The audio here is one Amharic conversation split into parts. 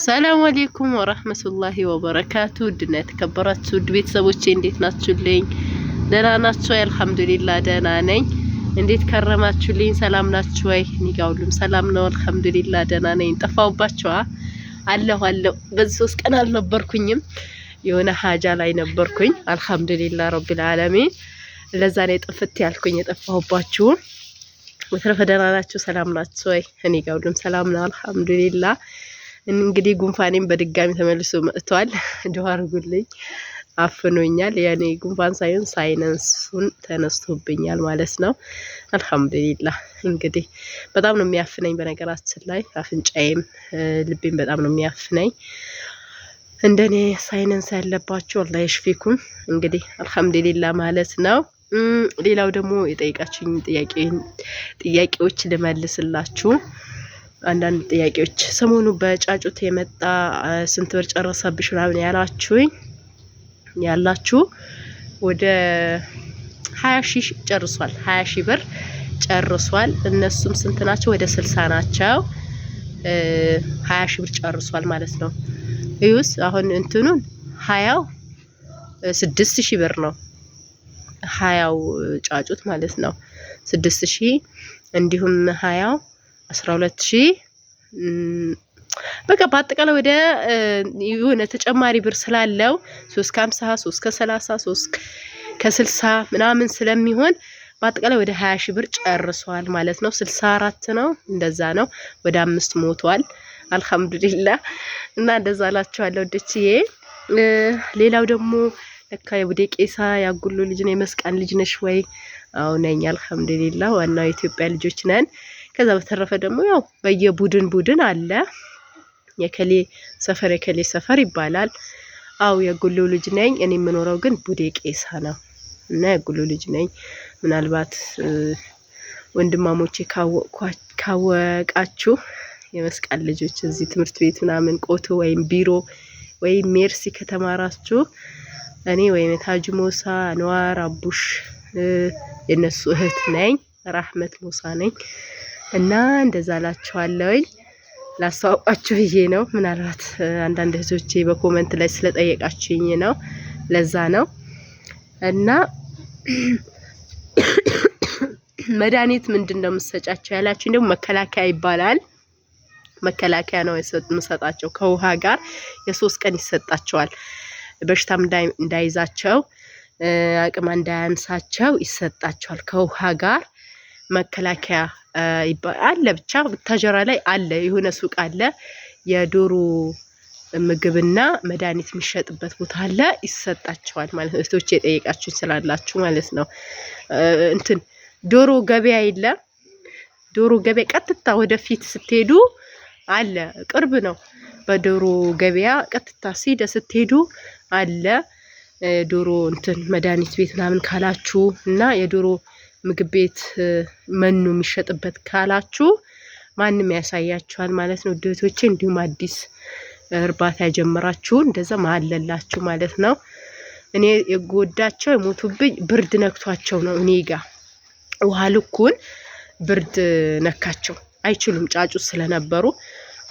ሰላም አለይኩም ወራህመቱላሂ ወበረካቱ። ድና የተከበራችሁ ውድ ቤተሰቦቼ እንዴት ናችሁልኝ? ደህና ናችሁ? አልሐምዱሊላህ ደህና ነኝ። እንዴት ከረማችሁልኝ? ሰላም ናችሁ ወይ? እኔ ጋር ሁሉም ሰላም ነው አልሐምዱሊላህ ደህና ነኝ። ጠፋሁባችሁ አለሁ በዚህ 3 ቀን አልነበርኩኝም። የሆነ ሀጃ ላይ ነበርኩኝ። አልሐምዱሊላህ ረቢል ዓለሚን። ለዛ ነው ጥፍት ያልኩኝ የጠፋሁባችሁ። በተረፈ ደህና ናችሁ? ሰላም ናችሁ ወይ? እኔ ጋር ሁሉም ሰላም ነው አልሐምዱሊላህ። እንግዲህ ጉንፋኔም በድጋሚ ተመልሶ መጥቷል። ዱአ አድርጉልኝ። አፍኖኛል። ያኔ ጉንፋን ሳይሆን ሳይነሱን ተነስቶብኛል ማለት ነው። አልሐምዱሊላህ። እንግዲህ በጣም ነው የሚያፍነኝ በነገራችን ላይ አፍንጫዬም ልቤም በጣም ነው የሚያፍነኝ። እንደኔ ሳይነስ ያለባችሁ አላህ ይሽፊኩም። እንግዲህ አልሐምዱሊላህ ማለት ነው። ሌላው ደግሞ የጠይቃችሁኝ ጥያቄዎች ልመልስላችሁ። አንዳንድ ጥያቄዎች ሰሞኑ በጫጩት የመጣ ስንት ብር ጨረሰብሽ ምናምን ያላችሁ ወደ 20 ሺህ ጨርሷል። 20 ሺህ ብር ጨርሷል። እነሱም ስንት ናቸው? ወደ 60 ናቸው። 20 ሺህ ብር ጨርሷል ማለት ነው። እዩስ አሁን እንትኑን 20 6000 ብር ነው። 20 ጫጩት ማለት ነው 6000። እንዲሁም 20 12000 በቃ በአጠቃላይ ወደ የሆነ ተጨማሪ ብር ስላለው 350 330 360 ምናምን ስለሚሆን በአጠቃላይ ወደ 20 ሺህ ብር ጨርሷል ማለት ነው። 64 ነው እንደዛ ነው። ወደ 5 ሞቷል አልሐምዱሊላህ። እና እንደዛ አላችኋለሁ ወደችዬ። ሌላው ደግሞ ለካ የቡዴ ቄሳ ያጉሉ ልጅ ነው የመስቃን ልጅ ነሽ ወይ? አዎ ነኝ አልሐምዱሊላህ። ዋናው የኢትዮጵያ ልጆች ነን። ከዛ በተረፈ ደግሞ ያው በየቡድን አለ። የከሌ ሰፈር ይባላል። አው የጉሉ ልጅ ነኝ። እኔ የምኖረው ግን ቡዴ ቄሳ ነው እና የጉሉ ልጅ ነኝ። ምናልባት ወንድማሞቼ ካወቃችሁ የመስቃን ልጆች እዚህ ትምህርት ቤት ምናምን ቆቶ ወይም ቢሮ ወይም ሜርሲ ከተማራችሁ እኔ ወይም ታጁ ሙሳ አንዋር አቡሽ የነሱ እህት ነኝ። ራህመት ሙሳ ነኝ። እና እንደዛ ላችኋለሁኝ። ላስተዋውቃችሁ ብዬ ነው። ምናልባት አንዳንድ እህቶቼ በኮሜንት ላይ ስለጠየቃችሁኝ ነው። ለዛ ነው። እና መድኃኒት ምንድነው የምትሰጫቸው ያላችሁኝ ደግሞ መከላከያ ይባላል። መከላከያ ነው የምሰጣቸው። ከውሃ ጋር የ3 ቀን ይሰጣቸዋል። በሽታም እንዳይዛቸው አቅም እንዳያንሳቸው ይሰጣቸዋል። ከውሃ ጋር መከላከያ አለ። ብቻ ተጀራ ላይ አለ። የሆነ ሱቅ አለ። የዶሮ ምግብና መድኃኒት የሚሸጥበት ቦታ አለ። ይሰጣቸዋል ማለት ነው። እህቶቼ የጠየቃችሁኝ ስላላችሁ ማለት ነው። እንትን ዶሮ ገበያ የለ። ዶሮ ገበያ ቀጥታ ወደፊት ስትሄዱ አለ። ቅርብ ነው። በዶሮ ገበያ ቀጥታ ስትሄዱ አለ። ዶሮ እንትን መድኃኒት ቤት ምናምን ካላችሁ እና የዶሮ ምግብ ቤት መኑ የሚሸጥበት ካላችሁ ማንም ያሳያችኋል ማለት ነው። እህቶቼ እንዲሁም አዲስ እርባታ ያጀመራችሁ እንደዛ ማለላችሁ ማለት ነው። እኔ የጎዳቸው የሞቱብኝ ብርድ ነክቷቸው ነው። እኔ ጋር ውሃ ልኩን ብርድ ነካቸው። አይችሉም ጫጩት ስለነበሩ።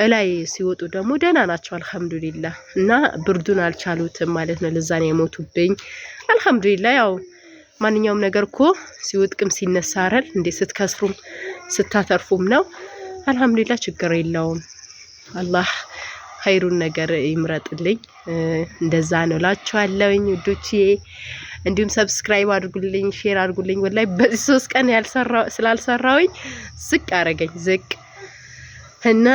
እላይ ሲወጡ ደግሞ ደህና ናቸው አልሐምዱሊላህ። እና ብርዱን አልቻሉትም ማለት ነው። ለዛ ነው የሞቱብኝ። አልሐምዱሊላህ ያው ማንኛውም ነገር እኮ ሲወጥቅም ሲነሳ አይደል እንዴ? ስትከስሩም ስታተርፉም ነው። አልሐምዱሊላህ ችግር የለውም። አላህ ኸይሩን ነገር ይምረጥልኝ። እንደዛ ነው እላችኋለሁኝ ውዶችዬ። እንዲሁም ሰብስክራይብ አድርጉልኝ፣ ሼር አድርጉልኝ። ወላሂ በዚህ 3 ቀን ስላልሰራውኝ ዝቅ አረገኝ ዝቅ እና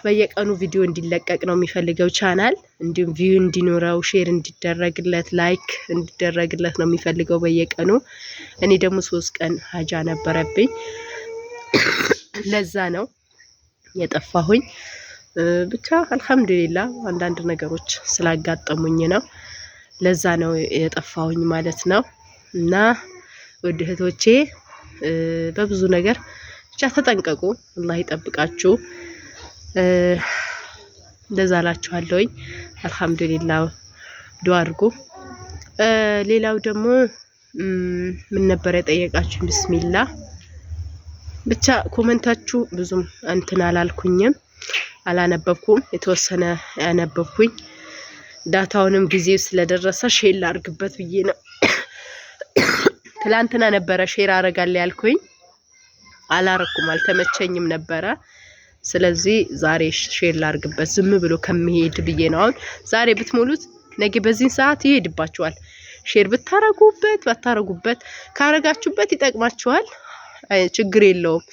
በየቀኑ ቪዲዮ እንዲለቀቅ ነው የሚፈልገው ቻናል። እንዲሁም ቪው እንዲኖረው ሼር እንዲደረግለት ላይክ እንዲደረግለት ነው የሚፈልገው በየቀኑ። እኔ ደግሞ 3 ቀን ሀጃ ነበረብኝ። ለዛ ነው የጠፋሁኝ። ብቻ አልሐምዱሊላህ አንዳንድ ነገሮች ስላጋጠሙኝ ነው። ለዛ ነው የጠፋሁኝ ማለት ነው። እና ውድ እህቶቼ በብዙ ነገር ብቻ ተጠንቀቁ። አላህ ይጠብቃችሁ። እንደዛ አላችኋለሁኝ። አልሐምዱሊላህ ዱአ አድርጉ። ሌላው ደግሞ ምን ነበር የጠየቃችሁ? ቢስሚላህ ብቻ ኮሜንታችሁ ብዙም እንትን አላልኩኝም። አላነበብኩም የተወሰነ ያነበብኩኝ ዳታውንም ጊዜው ስለደረሰ ሼር ላድርግበት ብዬ ነው። ትላንትና ነበረ ሼር አረጋለሁ ያልኩኝ አላረኩም አልተመቸኝም ነበረ። ስለዚህ ዛሬ ሼር ላድርግበት ዝም ብሎ ከመሄድ ብዬ ነው። አሁን ዛሬ ብትሞሉት ነገ በዚህ ሰዓት ይሄድባችኋል። ሼር ብታረጉበት ባታረጉበት ካረጋችሁበት ይጠቅማችኋል፣ ችግር የለውም።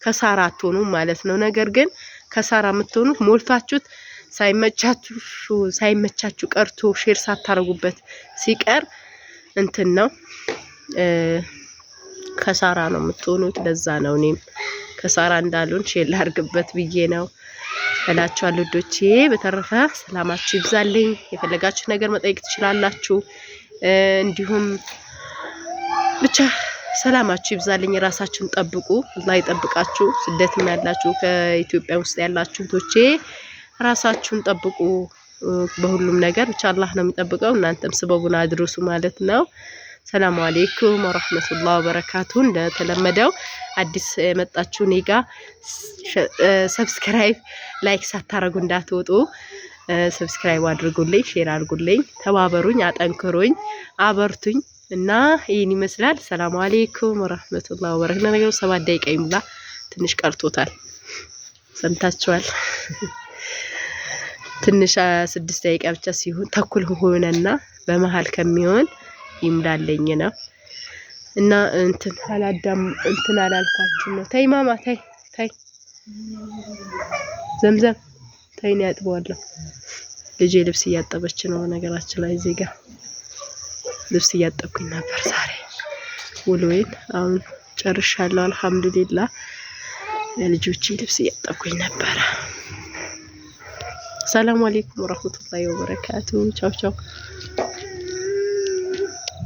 ከሳራ አትሆኑም ማለት ነው። ነገር ግን ከሳራ የምትሆኑት ሞልታችሁት ሳይመቻችሁ ቀርቶ ሼር ሳታረጉበት ሲቀር እንትን ነው ከሳራ ነው የምትሆኑት። ለዛ ነው እኔም ከሳራ እንዳሉን ሼር ላድርግበት ብዬ ነው እላችኋለሁ ውዶቼ። በተረፈ ሰላማችሁ ይብዛልኝ። የፈለጋችሁ ነገር መጠየቅ ትችላላችሁ። እንዲሁም ብቻ ሰላማችሁ ይብዛልኝ። ራሳችሁን ጠብቁ፣ አላህ ይጠብቃችሁ። ስደትም ያላችሁ ከኢትዮጵያ ውስጥ ያላችሁ እህቶቼ ራሳችሁን ጠብቁ በሁሉም ነገር ብቻ አላህ ነው የሚጠብቀው። እናንተም ስበቡን አድርሱ ማለት ነው። ሰላም አለይኩም ወራህመቱላሂ ወበረካቱ። እንደተለመደው አዲስ የመጣችሁ ኔጋ ሰብስክራይብ ላይክ ሳታረጉ እንዳትወጡ። ሰብስክራይብ አድርጉልኝ፣ ሼር አድርጉልኝ፣ ተባበሩኝ፣ አጠንክሩኝ፣ አበርቱኝ እና ይሄን ይመስላል። ሰላም አለይኩም ወራህመቱላሂ ወበረካቱ። ነገሩ 7 ደቂቃ ይሙላ፣ ትንሽ ቀርቶታል። ሰምታችኋል። ትንሽ 6 ደቂቃ ብቻ ሲሆን ተኩል ሆነና በመሃል ከሚሆን ይምላልኝ ነው እና እንትን አላልኳችሁ ነው። ተይ ማማ ተይ ዘምዘም ተይ ነው ያጥበዋለሁ። ልጄ ልብስ እያጠበች ነው። ነገራችን ላይ እዚህ ጋር ልብስ እያጠብኩኝ ነበር ዛሬ ውሎዬን አሁን ጨርሻለሁ አልሐምዱሊላህ። ለልጆቼ ልብስ እያጠብኩኝ ነበር። ሰላም አለይኩም ወራህመቱላሂ ወበረካቱ። ቻው ቻው።